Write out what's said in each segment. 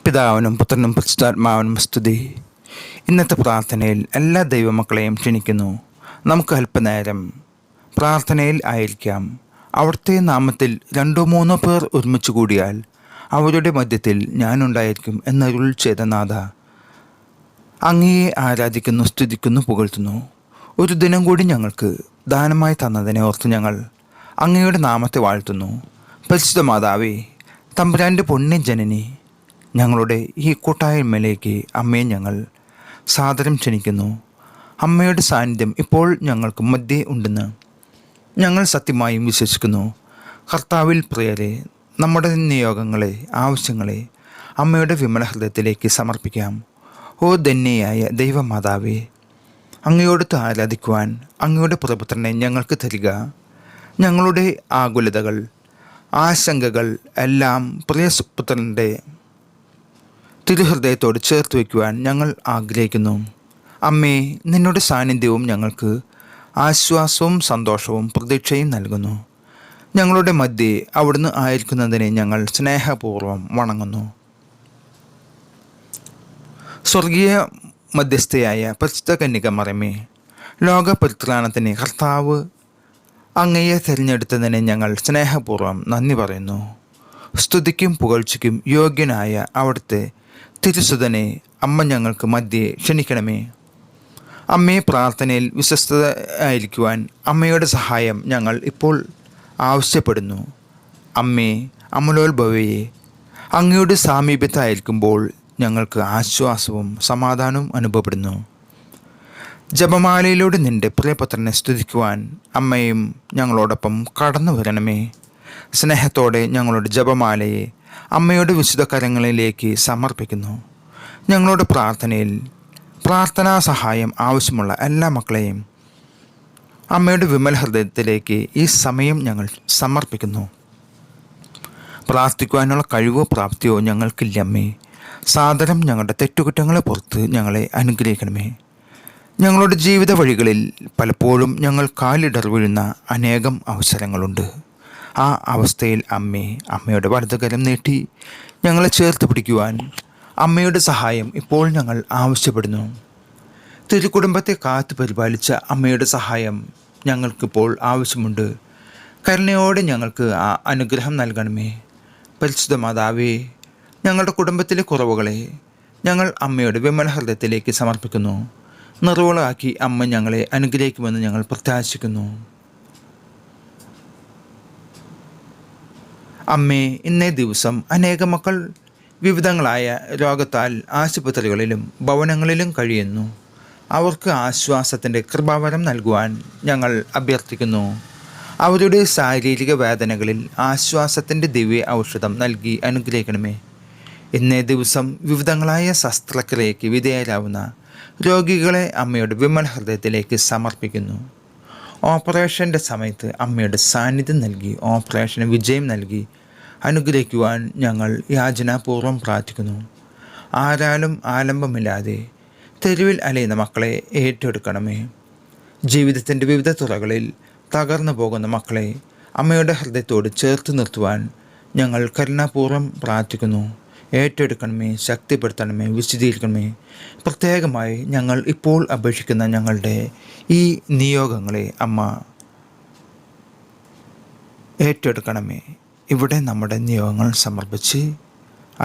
പിതാവിനും പുത്രനും പരിശുദ്ധാത്മാവിനും സ്തുതി. ഇന്നത്തെ പ്രാർത്ഥനയിൽ എല്ലാ ദൈവമക്കളെയും ക്ഷണിക്കുന്നു. നമുക്ക് അല്പനേരം പ്രാർത്ഥനയിൽ ആയിരിക്കാം. അവിടുത്തെ നാമത്തിൽ 2-3 പേർ ഒരുമിച്ച് കൂടിയാൽ അവരുടെ മധ്യത്തിൽ ഞാനുണ്ടായിരിക്കും എന്നരുൾ ചെയ്ത നാഥ, അങ്ങയെ ആരാധിക്കുന്നു, സ്തുതിക്കുന്നു, പുകഴ്ത്തുന്നു. ഒരു ദിനം കൂടി ഞങ്ങൾക്ക് ദാനമായി തന്നതിനെ ഓർത്ത് ഞങ്ങൾ അങ്ങയുടെ നാമത്തെ വാഴ്ത്തുന്നു. പരിശുദ്ധ മാതാവേ, തമ്പുരാൻ്റെ പുണ്യജനനി, ഞങ്ങളുടെ ഈ കൂട്ടായ്മയിലേക്ക് അമ്മയെ ഞങ്ങൾ സാദരം ക്ഷണിക്കുന്നു. അമ്മയുടെ സാന്നിധ്യം ഇപ്പോൾ ഞങ്ങൾക്ക് മധ്യേ ഉണ്ടെന്ന് ഞങ്ങൾ സത്യമായും വിശ്വസിക്കുന്നു. കർത്താവിൽ പ്രിയരെ, നമ്മുടെ നിയോഗങ്ങളെ, ആവശ്യങ്ങളെ അമ്മയുടെ വിമല ഹൃദയത്തിലേക്ക് സമർപ്പിക്കാം. ഓ ധന്യയായ ദൈവമാതാവേ, അങ്ങയോടത്ത് ആരാധിക്കുവാൻ അങ്ങയുടെ പുത്രനെ ഞങ്ങൾക്ക് തരിക. ഞങ്ങളുടെ ആകുലതകൾ, ആശങ്കകൾ എല്ലാം പ്രിയപുത്രൻ്റെ തിരുഹൃദയത്തോട് ചേർത്ത് വയ്ക്കുവാൻ ഞങ്ങൾ ആഗ്രഹിക്കുന്നു. അമ്മേ, നിന്നോട് സാന്നിധ്യവും ഞങ്ങൾക്ക് ആശ്വാസവും സന്തോഷവും പ്രതീക്ഷയും നൽകുന്നു. ഞങ്ങളുടെ മധ്യേ അവിടുന്ന് ആയിരിക്കുന്നതിനെ ഞങ്ങൾ സ്നേഹപൂർവ്വം വണങ്ങുന്നു. സ്വർഗീയ മധ്യസ്ഥയായ പരിശുദ്ധ കന്യക മറിയമേ, ലോക പരിത്രാണത്തിന് കർത്താവ് അങ്ങയെ തിരഞ്ഞെടുത്തതിനെ ഞങ്ങൾ സ്നേഹപൂർവ്വം നന്ദി പറയുന്നു. സ്തുതിക്കും പുകഴ്ചയ്ക്കും യോഗ്യനായ അവിടുത്തെ തിരുസുതനെ അമ്മ ഞങ്ങൾക്ക് മധ്യേ ക്ഷണിക്കണമേ. അമ്മയെ പ്രാർത്ഥനയിൽ വിശ്വസ്തയായിരിക്കുവാൻ അമ്മയുടെ സഹായം ഞങ്ങൾ ഇപ്പോൾ ആവശ്യപ്പെടുന്നു. അമ്മേ, അമലോത്ഭവയെ, അങ്ങയുടെ സാമീപ്യത്തായിരിക്കുമ്പോൾ ഞങ്ങൾക്ക് ആശ്വാസവും സമാധാനവും അനുഭവപ്പെടുന്നു. ജപമാലയിലൂടെ നിൻ്റെ പ്രിയപുത്രനെ സ്തുതിക്കുവാൻ അമ്മയും ഞങ്ങളോടൊപ്പം കടന്നു വരണമേ. സ്നേഹത്തോടെ ഞങ്ങളുടെ ജപമാലയെ അമ്മയുടെ വിശുദ്ധ കരങ്ങളിലേക്ക് സമർപ്പിക്കുന്നു. ഞങ്ങളുടെ പ്രാർത്ഥനാ സഹായം ആവശ്യമുള്ള എല്ലാ മക്കളെയും അമ്മയുടെ വിമല ഹൃദയത്തിലേക്ക് ഈ സമയം ഞങ്ങൾ സമർപ്പിക്കുന്നു. പ്രാർത്ഥിക്കുവാനുള്ള കഴിവോ പ്രാപ്തിയോ ഞങ്ങൾക്കില്ലമ്മേ. സാദരം ഞങ്ങളുടെ തെറ്റുകുറ്റങ്ങളെ പുറത്ത് ഞങ്ങളെ അനുഗ്രഹിക്കണമേ. ഞങ്ങളുടെ ജീവിത വഴികളിൽ പലപ്പോഴും ഞങ്ങൾ കാലിടർ വീഴുന്ന അനേകം അവസരങ്ങളുണ്ട്. ആ അവസ്ഥയിൽ അമ്മയുടെ വലതുകരം നീട്ടി ഞങ്ങളെ ചേർത്ത് പിടിക്കുവാൻ അമ്മയുടെ സഹായം ഇപ്പോൾ ഞങ്ങൾ ആവശ്യപ്പെടുന്നു. തിരുക്കുടുംബത്തെ കാത്തു പരിപാലിച്ച അമ്മയുടെ സഹായം ഞങ്ങൾക്കിപ്പോൾ ആവശ്യമുണ്ട്. കരുണയോടെ ഞങ്ങൾക്ക് ആ അനുഗ്രഹം നൽകണമേ. പരിശുദ്ധ മാതാവേ, ഞങ്ങളുടെ കുടുംബത്തിലെ കുറവുകളെ ഞങ്ങൾ അമ്മയുടെ വിമല ഹൃദയത്തിലേക്ക് സമർപ്പിക്കുന്നു. നിറവുകളാക്കി അമ്മ ഞങ്ങളെ അനുഗ്രഹിക്കുമെന്ന് ഞങ്ങൾ പ്രത്യാശിക്കുന്നു. അമ്മേ, ഇന്നേ ദിവസം അനേകം മക്കൾ വിവിധങ്ങളായ രോഗത്താൽ ആശുപത്രികളിലും ഭവനങ്ങളിലും കഴിയുന്നു. അവർക്ക് ആശ്വാസത്തിൻ്റെ കൃപാവരം നൽകുവാൻ ഞങ്ങൾ അഭ്യർത്ഥിക്കുന്നു. അവരുടെ ശാരീരിക വേദനകളിൽ ആശ്വാസത്തിൻ്റെ ദിവ്യ ഔഷധം നൽകി അനുഗ്രഹിക്കണമേ. ഇന്നേ ദിവസം വിവിധങ്ങളായ ശസ്ത്രക്രിയയ്ക്ക് വിധേയരാവുന്ന രോഗികളെ അമ്മയുടെ വിമല ഹൃദയത്തിലേക്ക് സമർപ്പിക്കുന്നു. ഓപ്പറേഷൻ്റെ സമയത്ത് അമ്മയുടെ സാന്നിധ്യം നൽകി ഓപ്പറേഷന് വിജയം നൽകി അനുഗ്രഹിക്കുവാൻ ഞങ്ങൾ യാചനാപൂർവം പ്രാർത്ഥിക്കുന്നു. ആരാലും ആലംബമില്ലാതെ തെരുവിൽ അലയുന്ന മക്കളെ ഏറ്റെടുക്കണമേ. ജീവിതത്തിൻ്റെ വിവിധ തുറകളിൽ തകർന്നു പോകുന്ന മക്കളെ അമ്മയുടെ ഹൃദയത്തോട് ചേർത്ത് നിർത്തുവാൻ ഞങ്ങൾ കരുണാപൂർവം പ്രാർത്ഥിക്കുന്നു. ഏറ്റെടുക്കണമേ, ശക്തിപ്പെടുത്തണമേ, വിശദീകരിക്കണമേ. പ്രത്യേകമായി ഞങ്ങൾ ഇപ്പോൾ അപേക്ഷിക്കുന്ന ഞങ്ങളുടെ ഈ നിയോഗങ്ങളെ അമ്മ ഏറ്റെടുക്കണമേ. ഇവിടെ നമ്മുടെ നിയോഗങ്ങൾ സമർപ്പിച്ച്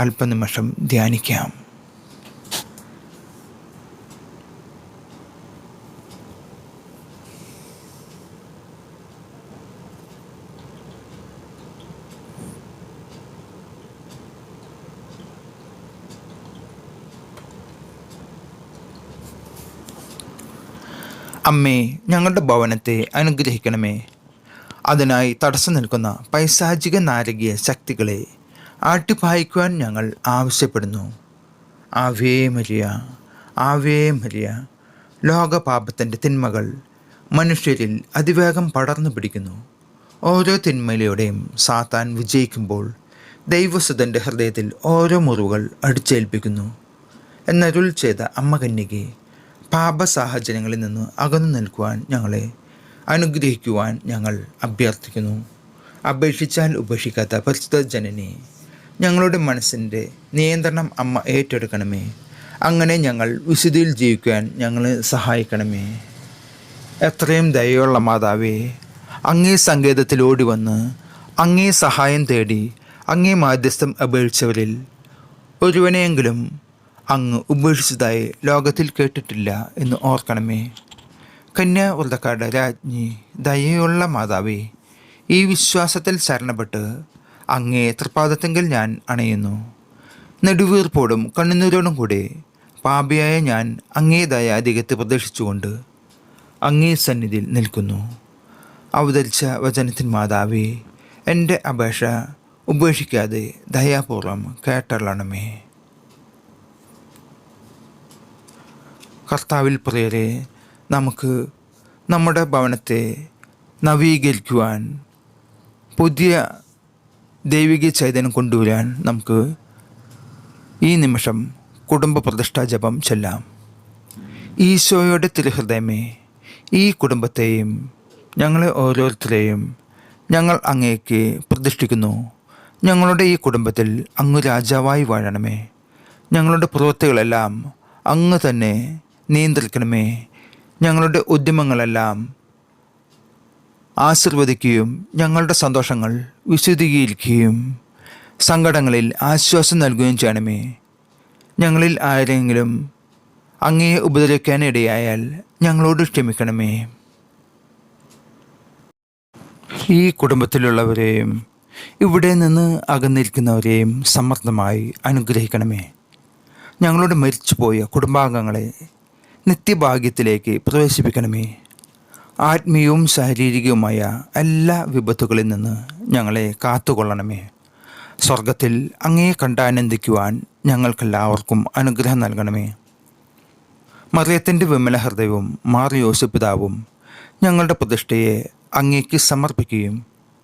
അല്പനിമിഷം ധ്യാനിക്കാം. അമ്മേ, ഞങ്ങളുടെ ഭവനത്തെ അനുഗ്രഹിക്കണമേ. അതിനായി തടസ്സം നിൽക്കുന്ന പൈശാചിക നാരകീയ ശക്തികളെ ആട്ടിപ്പായിക്കുവാൻ ഞങ്ങൾ ആവശ്യപ്പെടുന്നു. Ave Maria, Ave Maria. ലോകപാപത്തിൻ്റെ തിന്മകൾ മനുഷ്യരിൽ അതിവേഗം പടർന്നു പിടിക്കുന്നു. ഓരോ തിന്മയിലൂടെയും സാത്താൻ വിജയിക്കുമ്പോൾ ദൈവസുതൻ്റെ ഹൃദയത്തിൽ ഓരോ മുറിവുകൾ അടിച്ചേൽപ്പിക്കുന്നു എന്നരുൾ ചെയ്ത അമ്മ കന്യകെ, പാപസാഹചര്യങ്ങളിൽ നിന്ന് അകന്നു നിൽക്കുവാൻ ഞങ്ങളെ അനുഗ്രഹിക്കുവാൻ ഞങ്ങൾ അഭ്യർത്ഥിക്കുന്നു. അപേക്ഷിച്ചാൽ ഉപേക്ഷിക്കാത്ത പരിശുദ്ധ ജനനി, ഞങ്ങളുടെ മനസ്സിൻ്റെ നിയന്ത്രണം അമ്മ ഏറ്റെടുക്കണമേ. അങ്ങനെ ഞങ്ങൾ വിശുദ്ധിയിൽ ജീവിക്കാൻ ഞങ്ങളെ സഹായിക്കണമേ. എത്രയും ദയയുള്ള മാതാവേ, അങ്ങേ സങ്കേതത്തിൽ ഓടി വന്ന് അങ്ങേ സഹായം തേടി അങ്ങേ മാധ്യസ്ഥം അപേക്ഷിച്ചവരിൽ ഒരുവനെയെങ്കിലും അങ്ങ് ഉപേക്ഷിച്ചതായി ലോകത്തിൽ കേട്ടിട്ടില്ല എന്ന് ഓർക്കണമേ. കന്യാവ്രതക്കാരുടെ രാജ്ഞി, ദയയുള്ള മാതാവേ, ഈ വിശ്വാസത്തിൽ ശരണപ്പെട്ട് അങ്ങേ തൃപ്പാദത്തെങ്കിൽ ഞാൻ അണയുന്നു. നെടുവീർപ്പോടും കണ്ണുനീരോടും കൂടെ പാപിയായ ഞാൻ അങ്ങേ ദയാധികത്തെ പ്രതീക്ഷിച്ചുകൊണ്ട് അങ്ങേ സന്നിധിയിൽ നിൽക്കുന്നു. അവതരിച്ച വചനത്തിൻ മാതാവേ, എൻ്റെ അപേക്ഷ ഉപേക്ഷിക്കാതെ ദയാപൂർവം കേട്ടള്ളണമേ. കർത്താവിൽ പ്രിയരെ, നമുക്ക് നമ്മുടെ ഭവനത്തെ നവീകരിക്കുവാൻ, പുതിയ ദൈവിക ചൈതന്യം കൊണ്ടുവരാൻ നമുക്ക് ഈ നിമിഷം കുടുംബ പ്രതിഷ്ഠാ ജപം ചൊല്ലാം. ഈശോയുടെ തിരുഹൃദയമേ, ഈ കുടുംബത്തെയും ഞങ്ങളെ ഓരോരുത്തരെയും ഞങ്ങൾ അങ്ങേക്ക് പ്രതിഷ്ഠിക്കുന്നു. ഞങ്ങളുടെ ഈ കുടുംബത്തിൽ അങ്ങ് രാജാവായി വാഴണമേ. ഞങ്ങളുടെ പ്രവൃത്തികളെല്ലാം അങ്ങ് തന്നെ നിയന്ത്രിക്കണമേ. ഞങ്ങളുടെ ഉദ്യമങ്ങളെല്ലാം ആശീർവദിക്കുകയും ഞങ്ങളുടെ സന്തോഷങ്ങൾ വിശുദ്ധീകരിക്കുകയും സങ്കടങ്ങളിൽ ആശ്വാസം നൽകുകയും ചെയ്യണമേ. ഞങ്ങളിൽ ആരെങ്കിലും അങ്ങയെ ഉപദ്രവിക്കാനിടയായാൽ ഞങ്ങളോട് ക്ഷമിക്കണമേ. ഈ കുടുംബത്തിലുള്ളവരെയും ഇവിടെ നിന്ന് അകന്നിരിക്കുന്നവരെയും സമർത്ഥമായി അനുഗ്രഹിക്കണമേ. ഞങ്ങളുടെ മരിച്ചുപോയ കുടുംബാംഗങ്ങളെ നിത്യഭാഗ്യത്തിലേക്ക് പ്രവേശിപ്പിക്കണമേ. ആത്മീയവും ശാരീരികവുമായ എല്ലാ വിപത്തുകളിൽ നിന്ന് ഞങ്ങളെ കാത്തുകൊള്ളണമേ. സ്വർഗത്തിൽ അങ്ങയെ കണ്ടാനന്ദിക്കുവാൻ ഞങ്ങൾക്കെല്ലാവർക്കും അനുഗ്രഹം നൽകണമേ. മറിയത്തിൻ്റെ വിമല ഹൃദയവും മാർ യോസേപ്പ് പിതാവും ഞങ്ങളുടെ പ്രതിഷ്ഠയെ അങ്ങേക്ക് സമർപ്പിക്കുകയും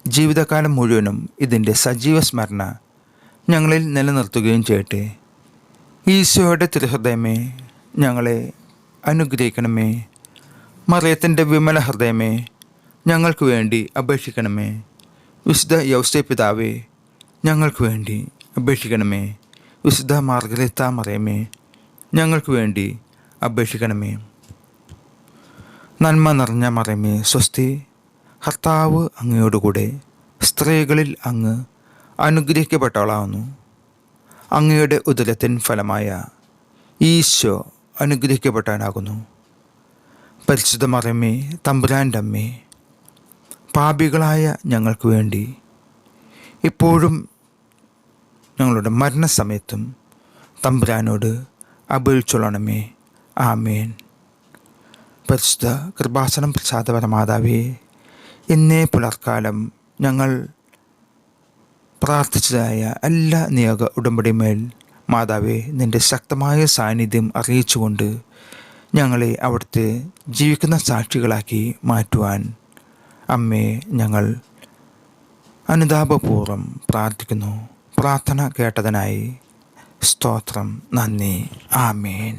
ജീവിതകാലം മുഴുവനും ഇതിൻ്റെ സജീവ സ്മരണ ഞങ്ങളിൽ നിലനിർത്തുകയും ചെയ്യട്ടെ. ഈശോയുടെ തിരുഹൃദയമേ, ഞങ്ങളെ അനുഗ്രഹിക്കണമേ. മറിയത്തിൻ്റെ വിമല ഹൃദയമേ, ഞങ്ങൾക്ക് വേണ്ടി അപേക്ഷിക്കണമേ. വിശുദ്ധ യൗസേപ്പ് പിതാവേ, ഞങ്ങൾക്ക് വേണ്ടി അപേക്ഷിക്കണമേ. വിശുദ്ധ മാർഗരേത്ത മറിയമേ, ഞങ്ങൾക്ക് വേണ്ടി അപേക്ഷിക്കണമേ. നന്മ നിറഞ്ഞ മറിയമേ, സ്വസ്തി. കർത്താവ് അങ്ങയോടുകൂടെ സ്ത്രീകളിൽ അങ്ങ് അനുഗ്രഹിക്കപ്പെട്ടവളാവുന്നു. അങ്ങയുടെ ഉദരത്തിൻ ഫലമായ ഈശോ അനുഗ്രഹിക്കപ്പെട്ടവനാകുന്നു. പരിശുദ്ധ മറിയമേ, തമ്പുരാൻ്റെ അമ്മേ, പാപികളായ ഞങ്ങൾക്ക് വേണ്ടി ഇപ്പോഴും ഞങ്ങളുടെ മരണസമയത്തും തമ്പുരാനോട് അപേക്ഷിച്ചോളണമേ. ആമേൻ. പരിശുദ്ധ കൃപാസനം പ്രസാദപര മാതാവേ, ഇന്നേ പുലർക്കാലം ഞങ്ങൾ പ്രാർത്ഥിച്ചതായ എല്ലാ നിയോഗ ഉടമ്പടിമേൽ മാതാവേ, നിൻ്റെ ശക്തമായ സാന്നിധ്യം അറിയിച്ചുകൊണ്ട് ഞങ്ങളെ അവിടുത്തെ ജീവിക്കുന്ന സാക്ഷികളാക്കി മാറ്റുവാൻ അമ്മേ ഞങ്ങൾ അനുതാപപൂർവ്വം പ്രാർത്ഥിക്കുന്നു. പ്രാർത്ഥന കേട്ടതിനായി സ്തോത്രം, നന്ദി. ആമേൻ.